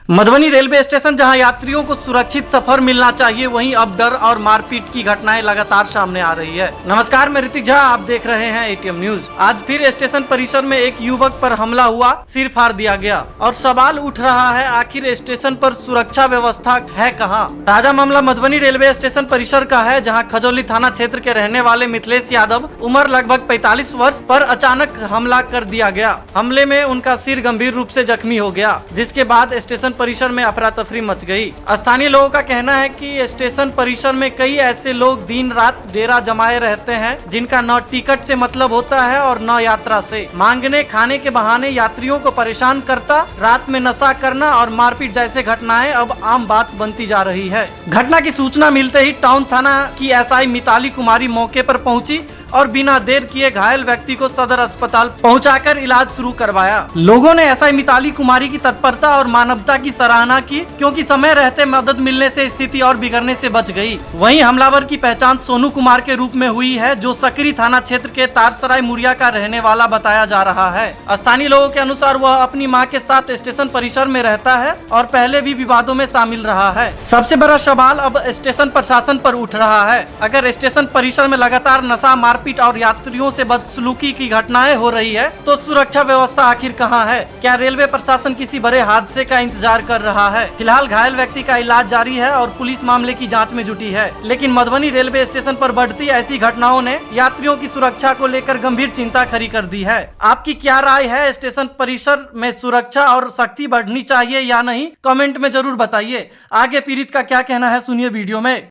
Madhubani railway station जहां यात्रियों को सुरक्षित सफर मिलना चाहिए, वहीं अब डर और मारपीट की घटनाएं लगातार सामने आ रही है। नमस्कार, मैं ऋतिक झा, आप देख रहे हैं एटीएम न्यूज। आज फिर स्टेशन परिसर में एक युवक पर हमला हुआ, सिर फाड़ दिया गया और सवाल उठ रहा है, आखिर स्टेशन पर सुरक्षा व्यवस्था है कहां? ताजा मामला मधुबनी रेलवे स्टेशन परिसर का है, जहां खजौली थाना क्षेत्र के रहने वाले मिथिलेश यादव, उम्र लगभग 45 वर्ष पर अचानक हमला कर दिया गया। हमले में उनका सिर गंभीर रूप से जख्मी हो गया, जिसके बाद स्टेशन परिसर में अफरा तफरी मच गई। स्थानीय लोगों का कहना है कि स्टेशन परिसर में कई ऐसे लोग दिन रात डेरा जमाए रहते हैं, जिनका न टिकट से मतलब होता है और न यात्रा से। मांगने खाने के बहाने यात्रियों को परेशान करता, रात में नशा करना और मारपीट जैसे घटनाएं अब आम बात बनती जा रही है। घटना की सूचना मिलते ही टाउन थाना की एसआई मिताली कुमारी मौके पर पहुंची और बिना देर किए घायल व्यक्ति को सदर अस्पताल पहुंचाकर इलाज शुरू करवाया। लोगों ने एसआई मिताली कुमारी की तत्परता और मानवता की सराहना की, क्योंकि समय रहते मदद मिलने से स्थिति और बिगड़ने से बच गई। वहीं हमलावर की पहचान सोनू कुमार के रूप में हुई है, जो सकरी थाना क्षेत्र के तारसराय मुरिया का रहने वाला बताया जा रहा है। स्थानीय लोगों के अनुसार वह अपनी मां के साथ स्टेशन परिसर में रहता है और पहले भी विवादों में शामिल रहा है। सबसे बड़ा सवाल अब स्टेशन प्रशासन पर उठ रहा है। अगर स्टेशन परिसर में लगातार नशा, मारपीट और यात्रियों से बदसलूकी की घटनाएं हो रही है, तो सुरक्षा व्यवस्था आखिर कहां है? क्या रेलवे प्रशासन किसी बड़े हादसे का इंतजार कर रहा है? फिलहाल घायल व्यक्ति का इलाज जारी है और पुलिस मामले की जांच में जुटी है। लेकिन मधुबनी रेलवे स्टेशन पर बढ़ती ऐसी घटनाओं ने यात्रियों की सुरक्षा को लेकर गंभीर चिंता खड़ी कर दी है। आपकी क्या राय है? स्टेशन परिसर में सुरक्षा और सख्ती बढ़नी चाहिए या नहीं? कमेंट में जरूर बताइए। आगे पीड़ित का क्या कहना है, सुनिए वीडियो में।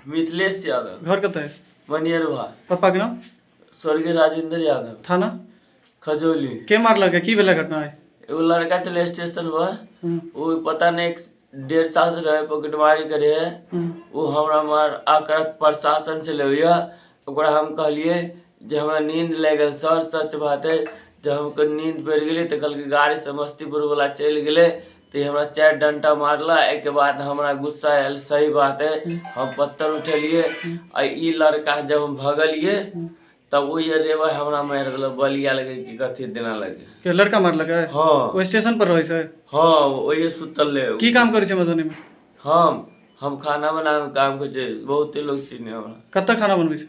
मिथिलेश यादव, घर कत है? बनियरवा। पापा के नाम? स्वर्गीय राजेंद्र यादव, थाना खजौली। के मारलक है? की भेला घटना है? एगो लड़का चले स्टेशन पर, वो पता नहीं 1.5 साल से रहे पॉकेटमारी करे है। वो हमरा मार आकर प्रशासन से ले ओकरा हम कहलिए जे हमरा नींद लग गल सर, सच बात है। जब हमको नींद पड़ गई तो कल की गाड़ी समस्तीपुर वाला चल गए, तो हमरा 4 डंटा मारला। एक के बाद हमरा गुस्सा आयल, सही बात है, हम पत्थर उठेलिए। ई लड़का जब हम भगलिए तब वो ये रेवा हमरा मार दिल, बलिया लगे कि कथी देना लगे। के लड़का मारलक है? हाँ, वो स्टेशन पर रहे सर? हाँ, वही सुतल ले। की काम करे छे मधुबनी में? हम खाना बनावे में काम करे, बहुत लोग चिन्हे हमरा। कत्ता खाना बनबै छे?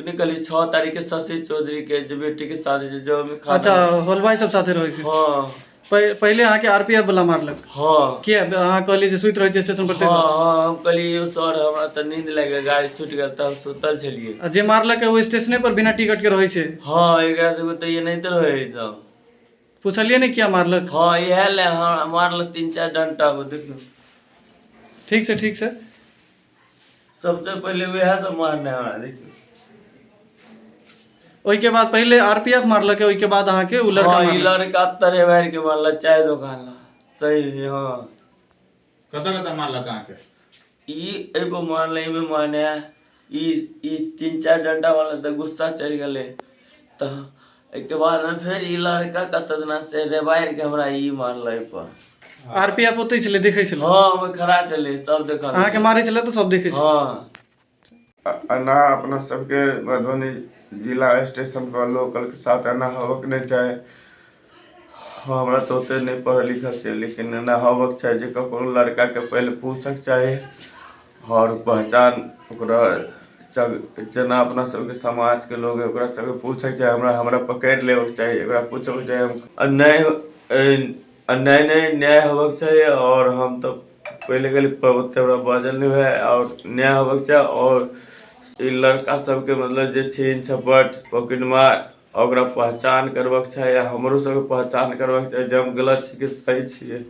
निकली 6 तारीख के शशि चौधरी के जे बेटी के शादी छे, जो में खाना। अच्छा, हलवाई सब साथे रहे छे? हाँ। पहले अहाँ के आरपीएफ वाला मारलक? हाँ। के अहाँ कहली जे सुत रहे छे स्टेशन पर? हाँ, हम कहली सर हमरा त नींद लग गई, गाड़ी छूट गई, तब सुतल छलिए। जे मारलक है वो स्टेशने पर बिना टिकट के रहे छे? हाँ, एकरा से तो ये नहीं तो रहे सब। पूछलिए नहीं क्या मारलक? हाँ, यह ले मारल 3-4 डंटा। वो देखो, ठीक से सबसे पहले वह सब मारने हमरा। देखो, ओई के बाद पहले आरपीएफ मारलक है, ओई के बाद अहाँ के उ लड़का हाँ, ई मारलक? लड़का तरे बाहर के मारला, चाय दुकान ला। सही। हाँ, कता मारलक अहाँ के? ई एगो मारले में माने ई 3-4 डंडा वाला त गुस्सा चढ़ गले। त एक बाद में फिर ई लड़का कतना से रे बाहर के हमरा ई मारले पर। आरपीएफ ओतै छले, देखै छले? हाँ, हम खड़ा चले, सब देखल। अहाँ के मारे छले तो सब देखै छले? हाँ। ना अपना सबके मधुबनी जिला स्टेशन पर लोकल के साथ एना होबक नहीं चाहे। हमरा तो ओते नहीं पढ़ल लिखल छै, लेकिन एना होबक चाहे जे ककरो लड़का के पहले पूछक चाही और पहचान ओकरा जेना अपना सबके समाज के लोग है ओकरा सबके पूछक चाही। हमरा पकड़ लेबक चाही, ओकरा पूछक चाही, न्याय होबक चाही। और हम तो पहले गली ओते हमरा बाजल नहीं है, और न्याय होबक चाही। और ई लड़का सबके मतलब जे छीन झपट पॉकेट मार ओकरा पहचान करबक चाही, हमरो सबके पहचान करबक चाही, जब गलत छी कि सही छियै।